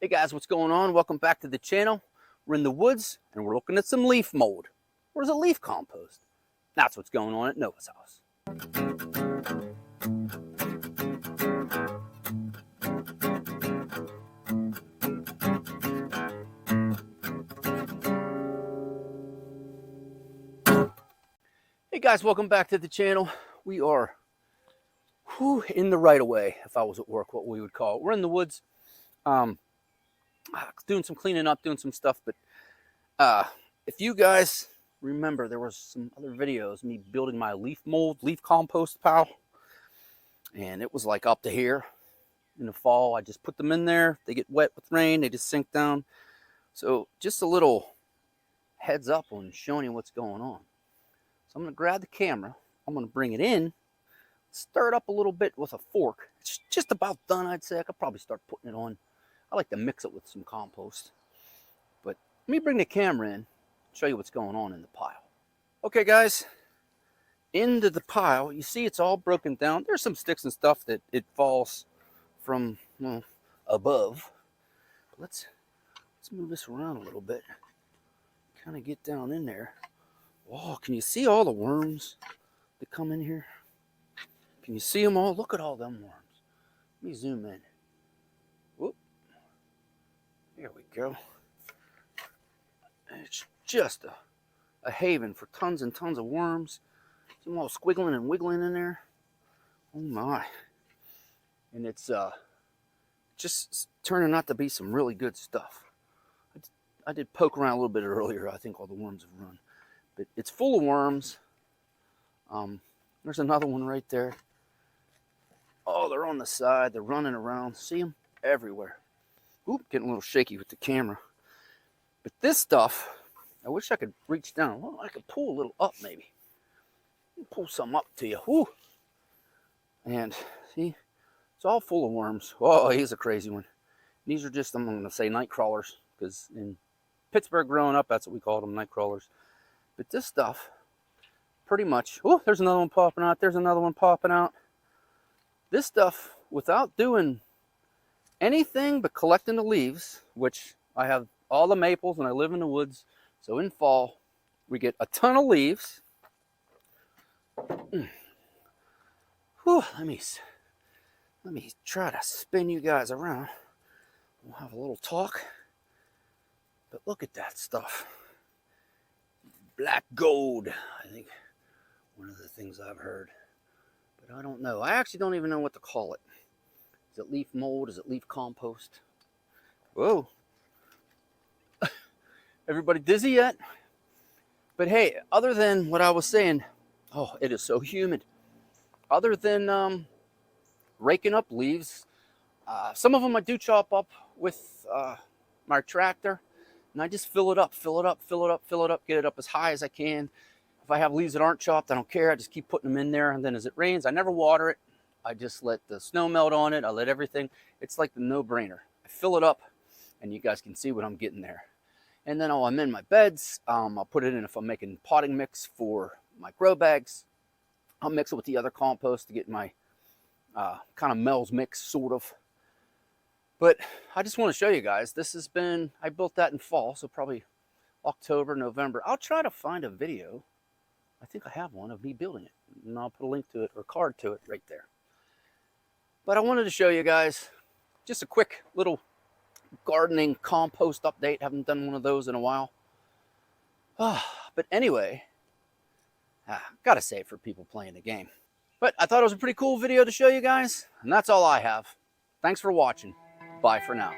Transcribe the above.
Hey guys, what's going on? Welcome back to the channel. We're in the woods and we're looking at some leaf mold. Or is it leaf compost? That's what's going on at Nova's house. Hey guys, welcome back to the channel. We are in the right of way, if I was at work, what we would call it. We're in the woods. Doing some cleaning up, doing some stuff, but if you guys remember, there was some other videos, me building my leaf compost pile, and it was like up to here in the fall. I just put them in there. They get wet with rain, they just sink down. So just a little heads up on showing you what's going on. So I'm going to grab the camera, I'm going to bring it in, stir it up a little bit with a fork. It's just about done, I'd say. I could probably start putting it on. I like to mix it with some compost. But let me bring the camera in, show you what's going on in the pile. Okay guys, into the pile, you see it's all broken down. There's some sticks and stuff that it falls from, well, above. Let's move this around a little bit. Kind of get down in there. Oh, can you see all the worms that come in here? Can you see them all? Look at all them worms. Let me zoom in. Whoop. There we go. It's just a haven for tons and tons of worms. See them all squiggling and wiggling in there. Oh my. And it's just turning out to be some really good stuff. I did poke around a little bit earlier. I think all the worms have run. But it's full of worms. There's another one right there. Oh, they're on the side. They're running around. See them everywhere. Oop, getting a little shaky with the camera. But this stuff, I wish I could reach down. Well, I could pull a little up maybe. Pull some up to you. Whoo. And see, it's all full of worms. Oh, he's a crazy one. These are just, I'm going to say night crawlers, because in Pittsburgh growing up, that's what we called them, night crawlers. But this stuff, pretty much, oh, there's another one popping out. There's another one popping out. This stuff, without doing anything but collecting the leaves, which I have all the maples and I live in the woods, so in fall we get a ton of leaves. Whew, let me try to spin you guys around. We'll have a little talk. But look at that stuff. Black gold, I think one of the things I've heard. But I don't know. I actually don't even know what to call it. Is it leaf mold? Is it leaf compost? Whoa. Everybody dizzy yet? But hey, other than what I was saying, oh, it is so humid. Other than raking up leaves, some of them I do chop up with my tractor, and I just fill it up, get it up as high as I can. If I have leaves that aren't chopped, I don't care. I just keep putting them in there, and then as it rains, I never water it. I just let the snow melt on it. I let everything. It's like the no-brainer. I fill it up, and you guys can see what I'm getting there. And then I'll amend my beds. I'll put it in if I'm making potting mix for my grow bags. I'll mix it with the other compost to get my kind of Mel's mix, sort of. But I just want to show you guys. This has been, I built that in fall, so probably October, November. I'll try to find a video. I think I have one of me building it, and I'll put a link to it or card to it right there. But I wanted to show you guys just a quick little gardening compost update. Haven't done one of those in a while. But anyway, gotta say it for people playing the game. But I thought it was a pretty cool video to show you guys, and that's all I have. Thanks for watching. Bye for now.